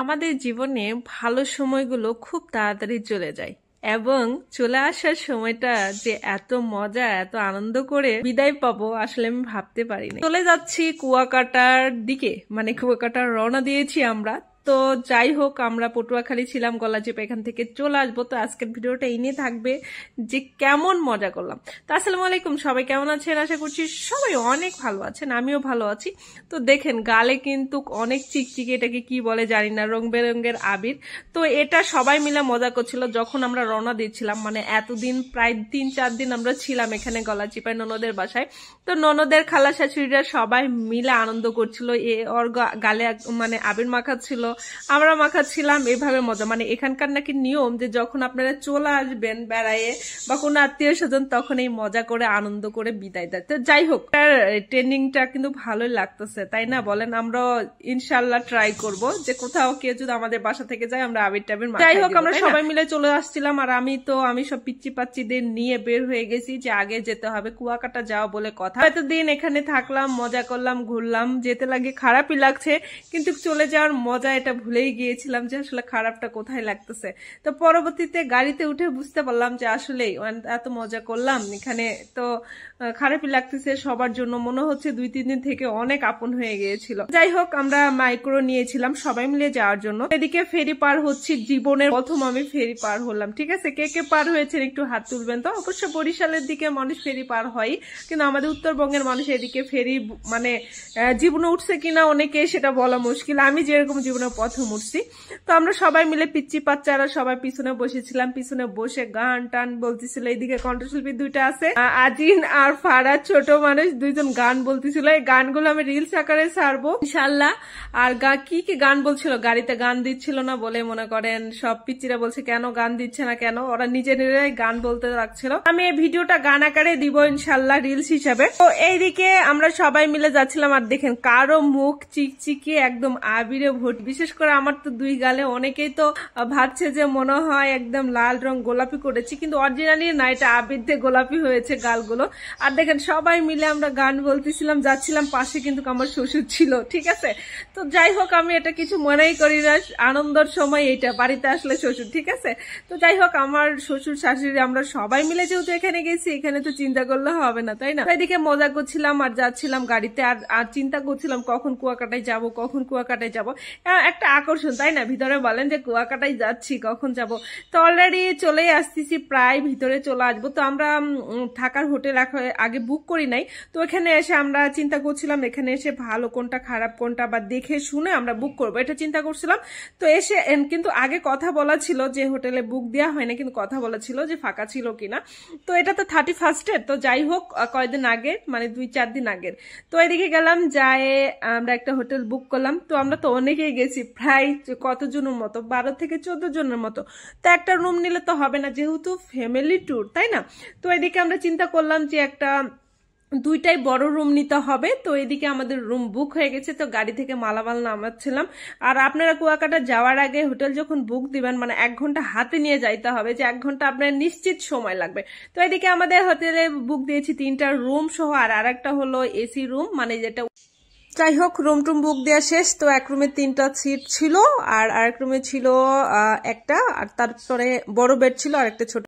আমাদের জীবনে ভালো সময়গুলো খুব তাড়াতাড়ি চলে যায় এবং চলে আসার সময়টা যে এত মজা এত আনন্দ করে বিদায় পাবো আসলে আমি ভাবতে পারিনি। চলে যাচ্ছি কুয়াকাটার দিকে, মানে কুয়াকাটার রওনা দিয়েছি আমরা। তো যাই হোক, আমরা পটুয়াখালী ছিলাম, গলাচিপা এখান থেকে চলে আসবো। তো আজকের ভিডিওটা এই নিয়ে থাকবে যে কেমন মজা করলাম। তো আসসালামু আলাইকুম, সবাই কেমন আছেন? আশা করছি সবাই অনেক ভালো আছেন, আমিও ভালো আছি। তো দেখেন গালে কিন্তু অনেক চিকচিকি, এটাকে কি বলে জানি না, রং বেরঙের আবির। তো এটা সবাই মিলে মজা করছিল যখন আমরা রওনা দিচ্ছিলাম। মানে এতদিন প্রায় 3-4 দিন আমরা ছিলাম এখানে গলাচিপায় ননদের বাসায়। তো ননদের খালা শাশুড়িরা সবাই মিলে আনন্দ করছিল, ওর গালে মানে আবির মাখাচ্ছিল, আমরা মাখাচ্ছিলাম, এভাবে মজা। মানে এখানকার নাকি নিয়ম যে যখন আপনারা চলে আসবেন বেড়াইয়ে বা কোনো আত্মীয় স্বজন, তখন এই মজা করে আনন্দ করে বিদায় দেয়। তো যাই হোক, ট্রেনিংটা কিন্তু ভালোই লাগতেছে, তাই না বলেন? আমরা ইনশাল্লাহ ট্রাই করব যে কোথাও কেউ যদি আমাদের বাসা থেকে যায় আমরা আবির টাবির। যাই হোক, আমরা সবাই মিলে চলে আসছিলাম, আর আমি সব পিচ্চি পাচ্চিদের নিয়ে বের হয়ে গেছি যে আগে যেতে হবে, কুয়াকাটা যাওয়া বলে কথা। এতদিন এখানে থাকলাম, মজা করলাম, ঘুরলাম, যেতে লাগে খারাপই লাগছে, কিন্তু চলে যাওয়ার মজা এটা ভুলেই গিয়েছিলাম যে আসলে খারাপটা কোথায় লাগতেছে। তো পরবর্তীতে গাড়িতে উঠে বুঝতে পারলাম যে আসলেই এত মজা করলাম এখানে, তো খারাপই লাগতেছে সবার জন্য। মনে হচ্ছে 2-3 দিন থেকে অনেক আপন হয়ে গিয়েছিল। যাই হোক, আমরা মাইক্রো নিয়েছিলাম সবাই মিলে যাওয়ার জন্য। এদিকে ফেরি পার হচ্ছি, জীবনের প্রথম আমি ফেরি পার হলাম। ঠিক আছে, কে কে পার হয়েছেন একটু হাত তুলবেন। তো অবশ্য বরিশালের দিকে মানুষ ফেরি পার হয়, কিন্তু আমাদের উত্তরবঙ্গের মানুষ এদিকে ফেরি মানে জীবনে উঠছে কিনা অনেকে সেটা বলা মুশকিল। আমি যেরকম জীবনে প্রথম উঠছি। তো আমরা সবাই মিলে পিচ্চি বাচ্চারা সবাই পিছনে বসেছিলাম, পিছনে বসে গান টান বলতেছিল। এইদিকে কণ্ঠশিল্পী 2টা আছে, আজিন আর ফারাদ, ছোট মানুষ 2জন গান বলতেছিল। এই গানগুলো আমি রিলস আকারে ছাড়বো ইনশাল্লাহ। আর কি কি গান বলছিল, গাড়িতে গান দিচ্ছিল না বলে মনে করেন সব পিচ্চিরা বলছে কেন গান দিচ্ছে না কেন, ওরা নিজেরাই গান বলতে লাগছিল। আমি এই ভিডিওটা গান আকারে দিব ইনশাল্লাহ রিলস হিসাবে। তো এইদিকে আমরা সবাই মিলে যাচ্ছিলাম, আর দেখেন কারো মুখ চিকচিকি একদম আবিরে ভর্তি। বিশেষ করে আমার তো 2 গালে, অনেকেই তো ভাবছে যে মনে হয় একদম লাল রং গোলাপি করেছি, কিন্তু অরিজিনালি না, এটা আবির দিয়ে গোলাপি হয়েছে গালগুলো। আর দেখেন সবাই মিলে আমরা গান বলতেছিলাম, যাচ্ছিলাম, পাশে কিন্তু আমার শ্বশুর ছিল। ঠিক আছে, তো যাই হোক, আমি এটা কিছু মনেই করি না, আনন্দের সময় এইটা, বাড়িতে আসলে শ্বশুর। ঠিক আছে, তো যাই হোক, আমার শ্বশুর শাশুড়ি আমরা সবাই মিলে যেহেতু এখানে গেছি, এখানে তো চিন্তা করলে হবে না, তাই না? এদিকে মজা করছিলাম আর যাচ্ছিলাম গাড়িতে, আর চিন্তা করছিলাম কখন কুয়াকাটায় যাব, কখন কুয়াকাটায় যাব। একটা আকর্ষণ, তাই না? ভিতরে বলেন যে কুয়াকাটায় যাচ্ছি, কখন যাব। তো অলরেডি চলে আসতেছি, প্রায় ভিতরে চলে আসবো। তো আমরা থাকার হোটেল আগে বুক করি নাই। তো এখানে এসে আমরা চিন্তা করছিলাম এখানে এসে ভালো কোনটা খারাপ কোনটা বা দেখে শুনে আমরা বুক করবো, এটা চিন্তা করছিলাম। তো এসে কিন্তু আগে কথা বলা ছিল যে হোটেলে বুক দেওয়া হয় না, কিন্তু কথা বলা ছিল যে ফাঁকা ছিল কিনা। তো এটা তো 31-এর, তো যাই হোক কয়েকদিন আগে, মানে 2-4 দিন আগের। তো এদিকে গেলাম, যায় আমরা একটা হোটেল বুক করলাম। তো আমরা তো অনেকেই গেছি, প্রায় কতজনের মতো, 12 থেকে 14 জনের মতো। তো একটা রুম নিলে তো হবে না, যেহেতু ফ্যামিলি ট্যুর, তাই না? তো এদিকে আমরা চিন্তা করলাম যে একটা 2টাই বড় রুম নিতে হবে। তো এদিকে আমাদের রুম বুক হয়ে গেছে। তো গাড়ি থেকে মালামাল নামাচ্ছিলাম। আর আপনারা কুয়াকাটা যাওয়ার আগে হোটেল যখন বুক দিবেন, মানে 1 ঘন্টা হাতে নিয়ে যাইতে হবে, যে 1 ঘন্টা আপনার নিশ্চিত সময় লাগবে। তো এদিকে আমাদের হোটেলে বুক দিয়েছি 3টা রুম সহ, আর আরেকটা হলো এসি রুম, মানে যেটা। যাই হোক, রুম টুম বুক দেওয়া শেষ। তো এক রুমে 3টা সিট ছিল, আর আরেক রুমে ছিল একটা, আর তারপরে বড় বেড ছিল আর একটা ছোট